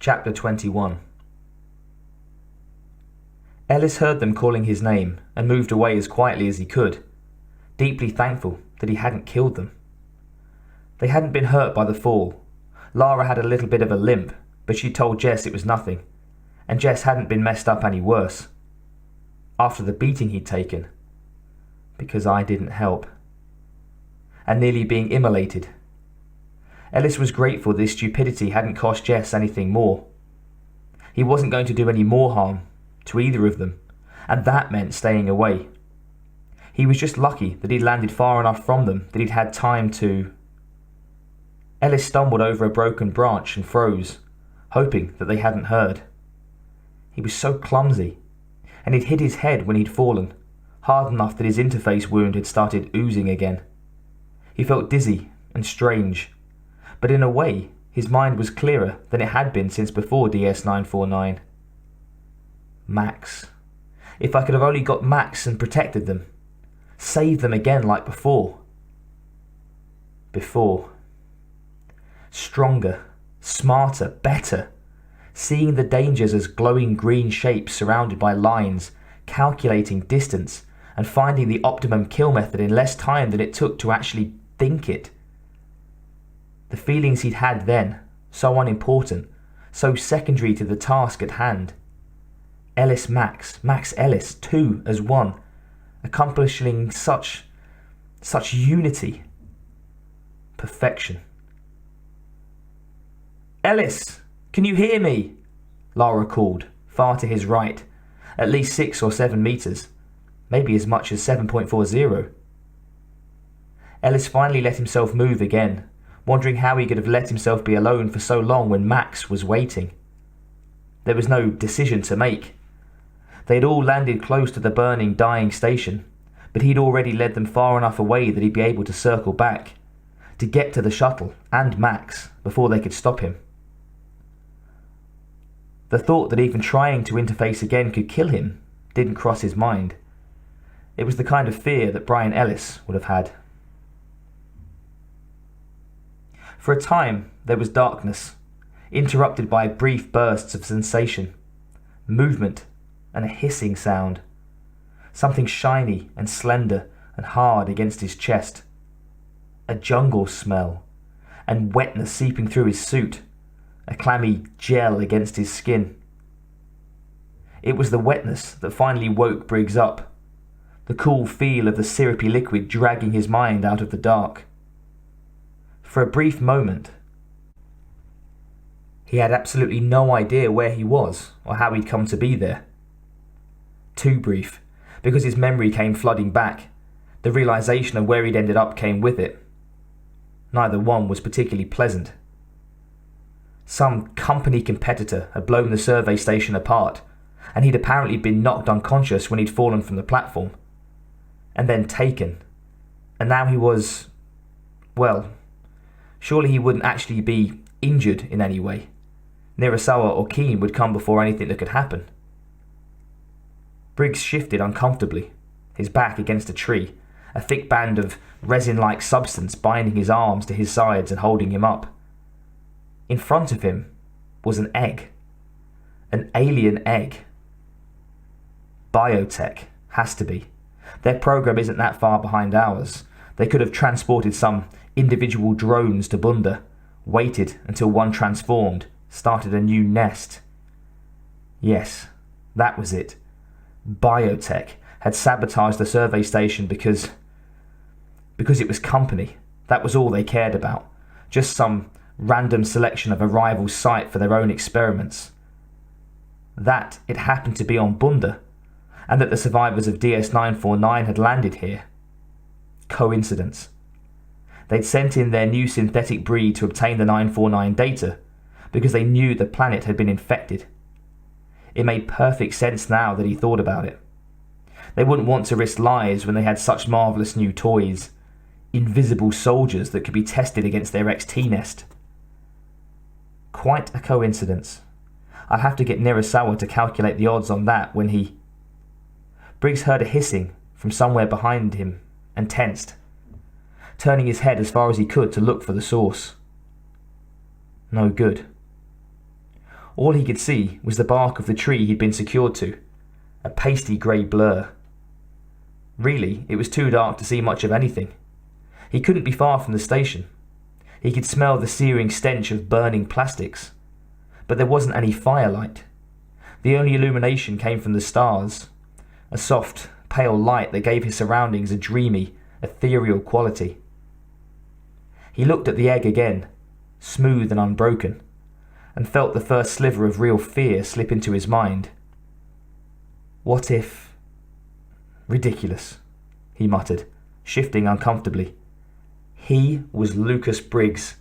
Chapter 21. Ellis heard them calling his name and moved away as quietly as he could, deeply thankful that he hadn't killed them. They hadn't been hurt by the fall. Lara had a little bit of a limp, but she told Jess it was nothing, and Jess hadn't been messed up any worse. After the beating he'd taken, because I didn't help, and nearly being immolated. Ellis was grateful this stupidity hadn't cost Jess anything more. He wasn't going to do any more harm to either of them, and that meant staying away. He was just lucky that he'd landed far enough from them that he'd had time to... Ellis stumbled over a broken branch and froze, hoping that they hadn't heard. He was so clumsy, and he'd hit his head when he'd fallen, hard enough that his interface wound had started oozing again. He felt dizzy and strange, but in a way, his mind was clearer than it had been since before DS-949. Max. If I could have only got Max and protected them. Saved them again like before. Before. Stronger, smarter, better. Seeing the dangers as glowing green shapes surrounded by lines, calculating distance, and finding the optimum kill method in less time than it took to actually think it. The feelings he'd had then, so unimportant, so secondary to the task at hand. Ellis Max, Max Ellis, two as one, accomplishing such unity. Perfection. Ellis, can you hear me? Lara called, far to his right, at least 6 or 7 meters, maybe as much as 7.40. Ellis finally let himself move again, wondering how he could have let himself be alone for so long when Max was waiting. There was no decision to make. They had all landed close to the burning, dying station, but he'd already led them far enough away that he'd be able to circle back, to get to the shuttle and Max before they could stop him. The thought that even trying to interface again could kill him didn't cross his mind. It was the kind of fear that Brian Ellis would have had. For a time, there was darkness, interrupted by brief bursts of sensation, movement, and a hissing sound. Something shiny and slender and hard against his chest. A jungle smell, and wetness seeping through his suit, a clammy gel against his skin. It was the wetness that finally woke Briggs up, the cool feel of the syrupy liquid dragging his mind out of the dark. For a brief moment, he had absolutely no idea where he was or how he'd come to be there. Too brief, because his memory came flooding back. The realization of where he'd ended up came with it. Neither one was particularly pleasant. Some company competitor had blown the survey station apart, and he'd apparently been knocked unconscious when he'd fallen from the platform. And then taken. And now he was... well... surely he wouldn't actually be injured in any way. Nirasawa or Keen would come before anything that could happen. Briggs shifted uncomfortably, his back against a tree, a thick band of resin-like substance binding his arms to his sides and holding him up. In front of him was an egg. An alien egg. Biotech, has to be. Their program isn't that far behind ours. They could have transported some individual drones to Bunda, waited until one transformed, started a new nest. Yes, that was it. Biotech had sabotaged the survey station because it was company. That was all they cared about. Just some random selection of a rival site for their own experiments. That it happened to be on Bunda, and that the survivors of DS-949 had landed here. Coincidence. They'd sent in their new synthetic breed to obtain the 949 data, because they knew the planet had been infected. It made perfect sense now that he thought about it. They wouldn't want to risk lives when they had such marvellous new toys. Invisible soldiers that could be tested against their XT nest. Quite a coincidence. I'd have to get Nirasawa to calculate the odds on that when he... Briggs heard a hissing from somewhere behind him and tensed, turning his head as far as he could to look for the source. No good. All he could see was the bark of the tree he'd been secured to, a pasty grey blur. Really, it was too dark to see much of anything. He couldn't be far from the station. He could smell the searing stench of burning plastics. But there wasn't any firelight. The only illumination came from the stars, a soft, pale light that gave his surroundings a dreamy, ethereal quality. He looked at the egg again, smooth and unbroken, and felt the first sliver of real fear slip into his mind. What if... Ridiculous, he muttered, shifting uncomfortably. He was Lucas Briggs.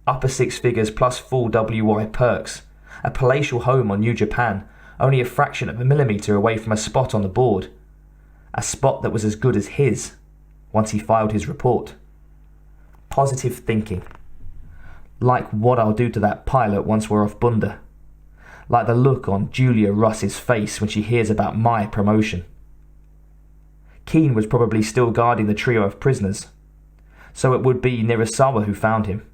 Upper six figures plus full WY perks, a palatial home on New Japan, only a fraction of a millimetre away from a spot on the board. A spot that was as good as his, once he filed his report. Positive thinking. Like what I'll do to that pilot once we're off Bunda. Like the look on Julia Russ's face when she hears about my promotion. Keane was probably still guarding the trio of prisoners, so it would be Nirasawa who found him.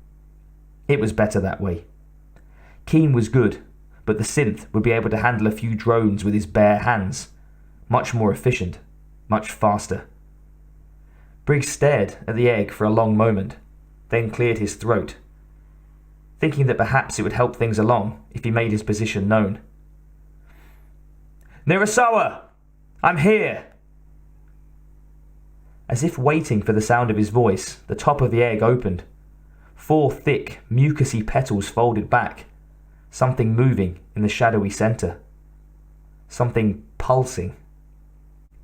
It was better that way. Keane was good, but the synth would be able to handle a few drones with his bare hands. Much more efficient, much faster. Briggs stared at the egg for a long moment, then cleared his throat, thinking that perhaps it would help things along if he made his position known. Nirasawa! I'm here! As if waiting for the sound of his voice, the top of the egg opened. 4 thick, mucousy petals folded back. Something moving in the shadowy centre. Something pulsing.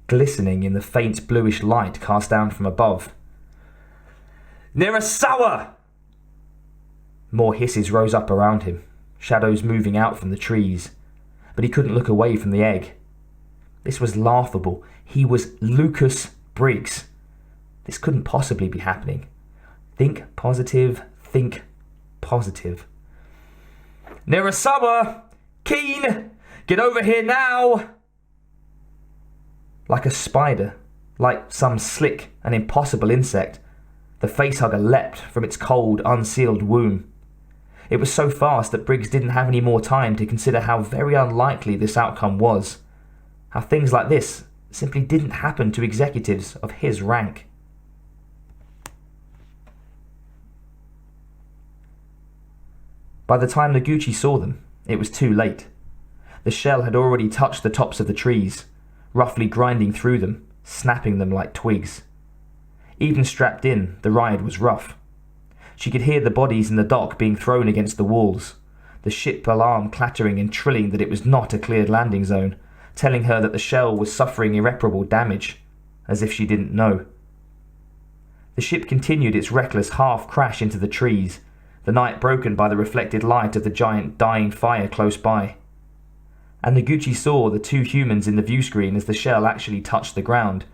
Glistening in the faint bluish light cast down from above. Nirasawa! More hisses rose up around him, shadows moving out from the trees. But he couldn't look away from the egg. This was laughable. He was Lucas Briggs. This couldn't possibly be happening. Think positive, think positive. Nirasawa! Keane! Get over here now! Like a spider, like some slick and impossible insect, the facehugger leapt from its cold, unsealed womb. It was so fast that Briggs didn't have any more time to consider how very unlikely this outcome was. How things like this simply didn't happen to executives of his rank. By the time Noguchi saw them, it was too late. The shell had already touched the tops of the trees, roughly grinding through them, snapping them like twigs. Even strapped in, the ride was rough. She could hear the bodies in the dock being thrown against the walls, the ship alarm clattering and trilling that it was not a cleared landing zone, telling her that the shell was suffering irreparable damage, as if she didn't know. The ship continued its reckless half-crash into the trees, the night broken by the reflected light of the giant dying fire close by. And Naguchi saw the 2 humans in the view screen as the shell actually touched the ground,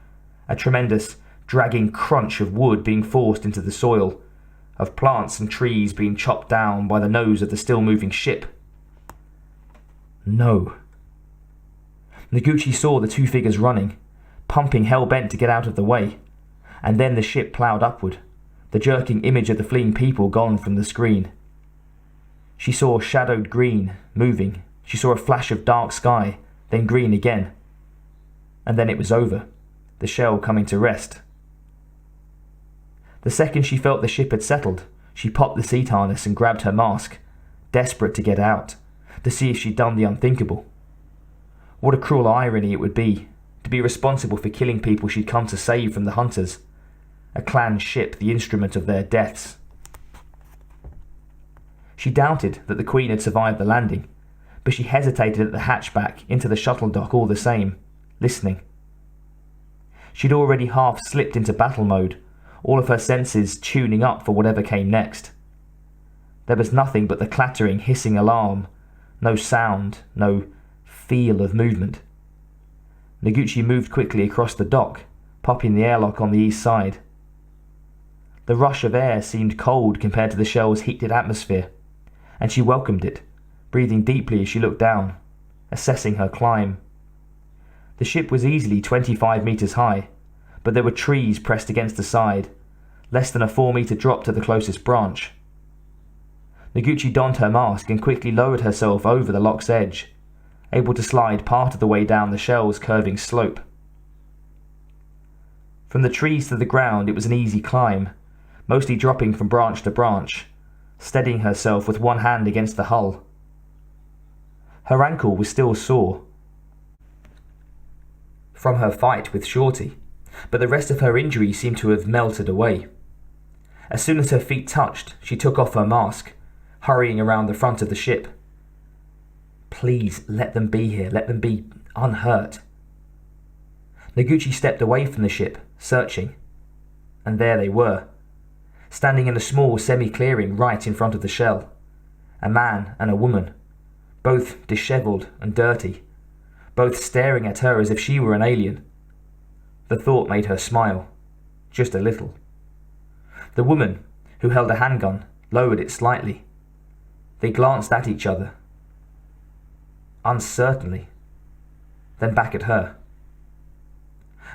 a tremendous, dragging crunch of wood being forced into the soil, of plants and trees being chopped down by the nose of the still-moving ship. No. Noguchi saw the 2 figures running, pumping hell-bent to get out of the way, and then the ship ploughed upward, the jerking image of the fleeing people gone from the screen. She saw shadowed green, moving. She saw a flash of dark sky, then green again. And then it was over, the shell coming to rest. The second she felt the ship had settled, she popped the seat harness and grabbed her mask, desperate to get out, to see if she'd done the unthinkable. What a cruel irony it would be, to be responsible for killing people she'd come to save from the hunters, a clan ship the instrument of their deaths. She doubted that the Queen had survived the landing, but she hesitated at the hatchback into the shuttle dock all the same, listening. She'd already half slipped into battle mode, all of her senses tuning up for whatever came next. There was nothing but the clattering, hissing alarm, no sound, no feel of movement. Naguchi moved quickly across the dock, popping the airlock on the east side. The rush of air seemed cold compared to the shell's heated atmosphere, and she welcomed it, breathing deeply as she looked down, assessing her climb. The ship was easily 25 meters high, but there were trees pressed against the side, less than a 4-meter drop to the closest branch. Noguchi donned her mask and quickly lowered herself over the lock's edge, able to slide part of the way down the shell's curving slope. From the trees to the ground it was an easy climb, mostly dropping from branch to branch, steadying herself with one hand against the hull. Her ankle was still sore from her fight with Shorty, but the rest of her injury seemed to have melted away. As soon as her feet touched, she took off her mask, hurrying around the front of the ship. Please, let them be here. Let them be unhurt. Naguchi stepped away from the ship, searching. And there they were, standing in a small semi-clearing right in front of the shell. A man and a woman, both dishevelled and dirty, both staring at her as if she were an alien. The thought made her smile, just a little. The woman, who held a handgun, lowered it slightly. They glanced at each other, uncertainly, then back at her.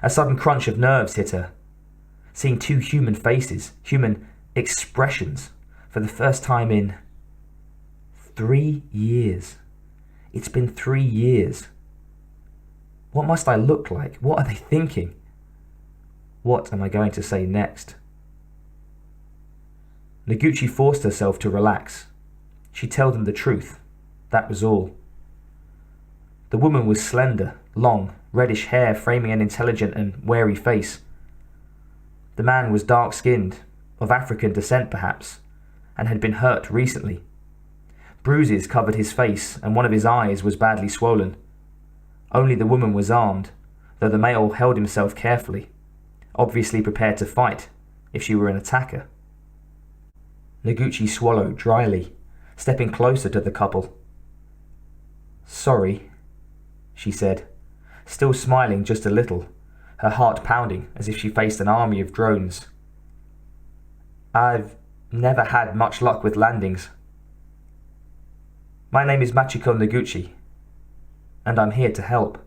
A sudden crunch of nerves hit her, seeing two human faces, human expressions, for the first time in 3 years. It's been 3 years. What must I look like? What are they thinking? What am I going to say next? Naguchi forced herself to relax. She'd tell them the truth. That was all. The woman was slender, long, reddish hair framing an intelligent and wary face. The man was dark-skinned, of African descent perhaps, and had been hurt recently. Bruises covered his face, and one of his eyes was badly swollen. Only the woman was armed, though the male held himself carefully, obviously prepared to fight if she were an attacker. Noguchi swallowed dryly, stepping closer to the couple. "Sorry," she said, still smiling just a little, her heart pounding as if she faced an army of drones. "I've never had much luck with landings. My name is Machiko Noguchi, and I'm here to help."